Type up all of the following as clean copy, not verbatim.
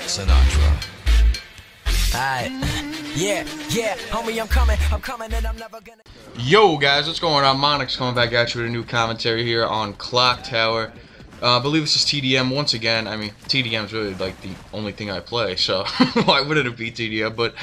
Sinatra. Alright. Yeah, homie, I'm coming, and I'm never gonna. Yo, guys, what's going on? Monix coming back at you with a new commentary here on Clock Tower. I believe this is TDM once again. I mean, TDM is really like the only thing I play, so why wouldn't it be TDM? But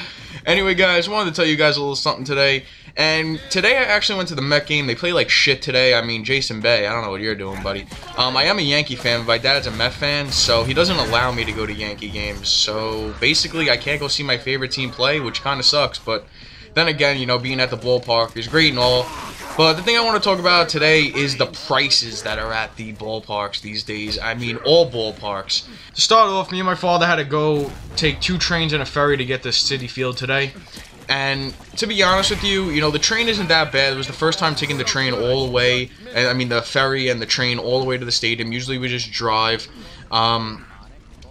anyway, guys, I wanted to tell you guys a little something today. And today I actually went to the Met game. They play like shit today. I mean, Jason Bay, I don't know what you're doing, buddy. I am a Yankee fan, but my dad's a Met fan, so he doesn't allow me to go to Yankee games. So basically, I can't go see my favorite team play, which kind of sucks. But then again, you know, being at the ballpark is great and all. But the thing I want to talk about today is the prices that are at the ballparks these days. I mean, all ballparks. To start off, me and my father had to go take 2 trains and a ferry to get to Citi Field today. And to be honest with you, you know, the train isn't that bad. It was the first time taking the train all the way, I mean the ferry and the train all the way to the stadium. Usually we just drive. And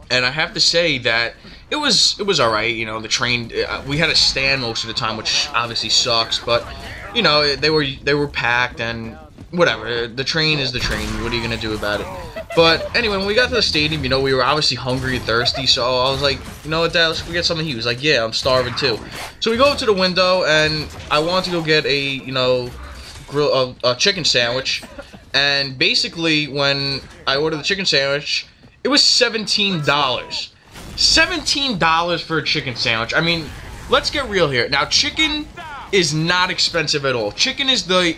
I have to say that it was alright, you know, the train, we had to stand most of the time, which obviously sucks, but, you know, they were packed and whatever. The train is the train. What are you going to do about it? But anyway, when we got to the stadium, you know, we were obviously hungry and thirsty, so I was like, you know what, Dad, let's go get something. He was like, yeah, I'm starving too. So we go up to the window, and I wanted to go get a, you know, a chicken sandwich. And basically, when I ordered the chicken sandwich, it was $17. $17 for a chicken sandwich. I mean, let's get real here. Now, chicken is not expensive at all. Chicken is the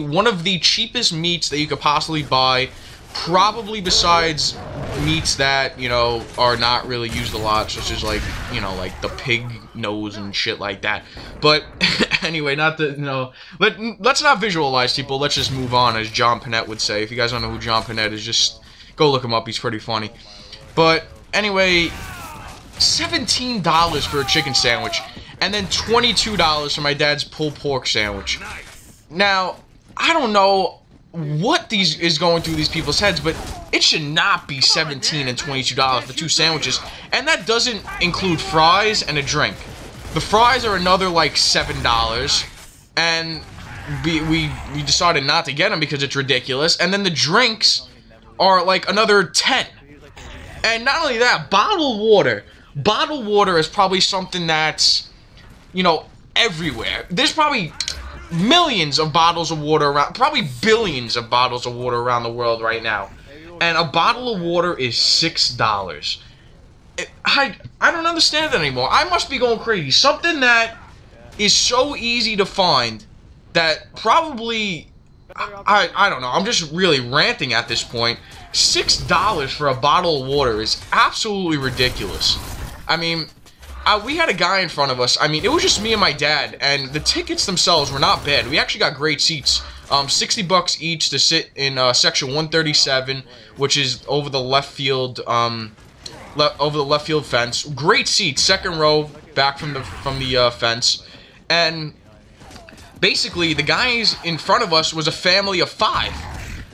one of the cheapest meats that you could possibly buy. Probably besides meats that, you know, are not really used a lot, such as, like, you know, like the pig nose and shit like that. But anyway, not the, you know, let's not visualize people. Let's just move on, as John Panette would say. If you guys don't know who John Panette is, just go look him up. He's pretty funny. But anyway, $17 for a chicken sandwich, and then $22 for my dad's pulled pork sandwich. Now, I don't know what is going through these people's heads, but it should not be $17 and $22 for 2 sandwiches, and that doesn't include fries and a drink. The fries are another like $7, and we decided not to get them because it's ridiculous, and then the drinks are like another $10. And not only that, bottled water is probably something that's, you know, everywhere. There's probably millions of bottles of water around, probably billions of bottles of water around the world right now, and a bottle of water is $6. I don't understand that anymore. I must be going crazy. Something that is so easy to find that probably, I don't know, I'm just really ranting at this point. $6 for a bottle of water is absolutely ridiculous. I mean, we had a guy in front of us. I mean, it was just me and my dad, and the tickets themselves were not bad. We actually got great seats. $60 each to sit in section 137, which is over the left field, fence. Great seats, second row, back from the fence, and basically the guys in front of us was a family of 5.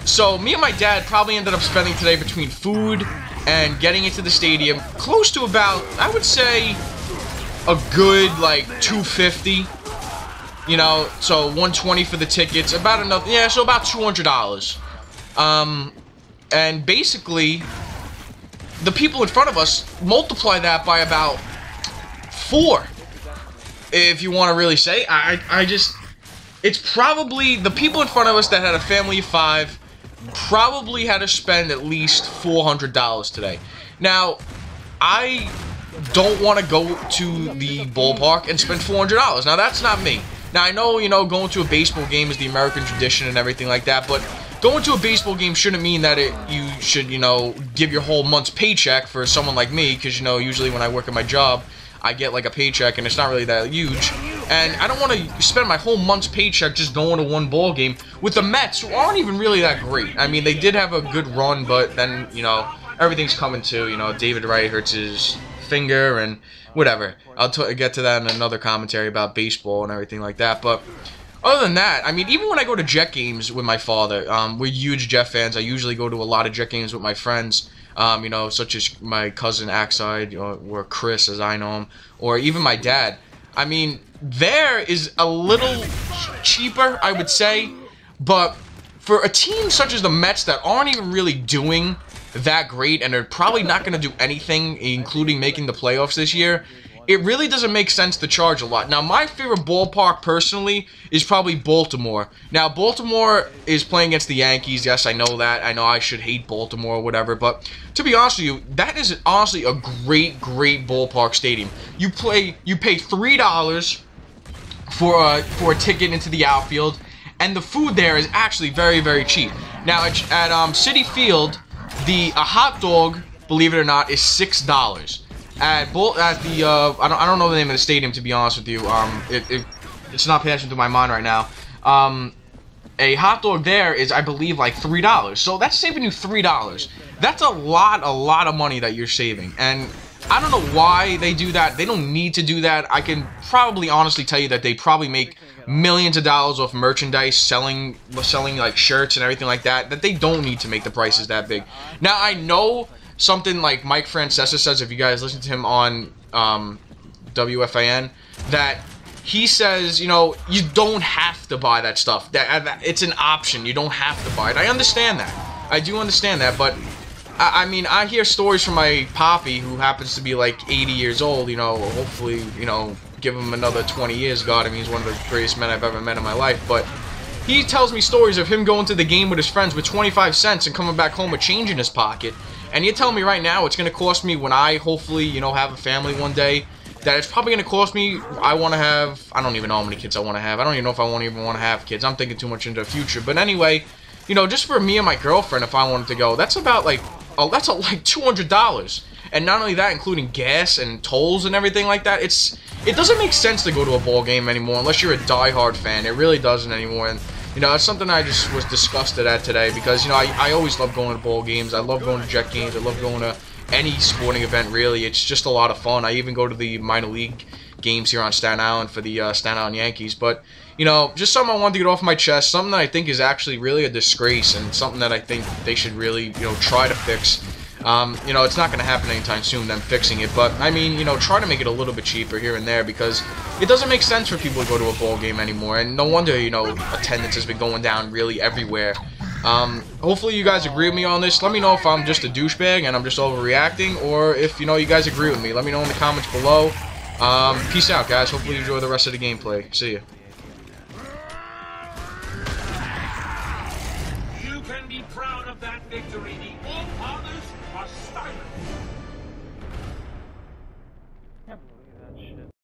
So me and my dad probably ended up spending today between food and getting into the stadium close to about, I would say, a good like $250, you know, so $120 for the tickets, about another, yeah, so about $200. And basically the people in front of us, multiply that by about 4, if you want to really say. I just, it's probably the people in front of us that had a family of 5 probably had to spend at least $400 today. Now, I don't want to go to the ballpark and spend $400. Now, that's not me. Now, I know, you know, going to a baseball game is the American tradition and everything like that, but going to a baseball game shouldn't mean that you should, you know, give your whole month's paycheck for someone like me, because, you know, usually when I work at my job, I get like a paycheck and it's not really that huge, and I don't want to spend my whole month's paycheck just going to one ball game with the Mets, who aren't even really that great. I mean, they did have a good run, but then, you know, everything's coming to, you know, David Wright hurts his finger and whatever. I'll get to that in another commentary about baseball and everything like that. But other than that, I mean, even when I go to Jet games with my father, we're huge Jet fans. I usually go to a lot of Jet games with my friends, you know, such as my cousin Axide, or Chris, as I know him, or even my dad. I mean, there is a little cheaper, I would say, but for a team such as the Mets that aren't even really doing that great, and they're probably not going to do anything, including making the playoffs this year, it really doesn't make sense to charge a lot. Now, my favorite ballpark, personally, is probably Baltimore. Now, Baltimore is playing against the Yankees. Yes, I know that. I know I should hate Baltimore or whatever, but to be honest with you, that is honestly a great, great ballpark stadium. You pay $3 for a ticket into the outfield, and the food there is actually very, very cheap. Now, at Citi Field, a hot dog, believe it or not, is $6. I don't know the name of the stadium, to be honest with you. It's not passing through my mind right now. A hot dog there is, I believe, like $3. So that's saving you $3. That's a lot of money that you're saving. And I don't know why they do that. They don't need to do that. I can probably honestly tell you that they probably make millions of dollars off merchandise, selling like shirts and everything like that, that they don't need to make the prices that big. Now, I know something like Mike Francesa says, if you guys listen to him on WFAN, that he says, you know, you don't have to buy that stuff. That it's an option. You don't have to buy it. I understand that. I do understand that, but I mean, I hear stories from my poppy, who happens to be like 80 years old, you know, hopefully, you know, give him another 20 years, God, I mean, he's one of the greatest men I've ever met in my life, but he tells me stories of him going to the game with his friends with 25 cents and coming back home with change in his pocket. And you're telling me right now it's going to cost me, when I hopefully, you know, have a family one day, that it's probably going to cost me, I want to have, I don't even know how many kids I want to have. I don't even know if I even want to have kids. I'm thinking too much into the future. But anyway, you know, just for me and my girlfriend, if I wanted to go, that's about like, that's like $200. And not only that, including gas and tolls and everything like that, it doesn't make sense to go to a ball game anymore unless you're a diehard fan. It really doesn't anymore. And you know, it's something I just was disgusted at today, because, you know, I always love going to ball games. I love going to Jet games. I love going to any sporting event, really. It's just a lot of fun. I even go to the minor league games here on Staten Island for the Staten Island Yankees. But, you know, just something I wanted to get off my chest, something that I think is actually really a disgrace, and something that I think they should really, you know, try to fix. You know, it's not going to happen anytime soon, them fixing it, but, I mean, you know, try to make it a little bit cheaper here and there, because it doesn't make sense for people to go to a ball game anymore, and no wonder, you know, attendance has been going down really everywhere. Hopefully you guys agree with me on this. Let me know if I'm just a douchebag and I'm just overreacting, or if, you know, you guys agree with me. Let me know in the comments below. Peace out, guys. Hopefully you enjoy the rest of the gameplay. See ya. You can be proud of that victory. The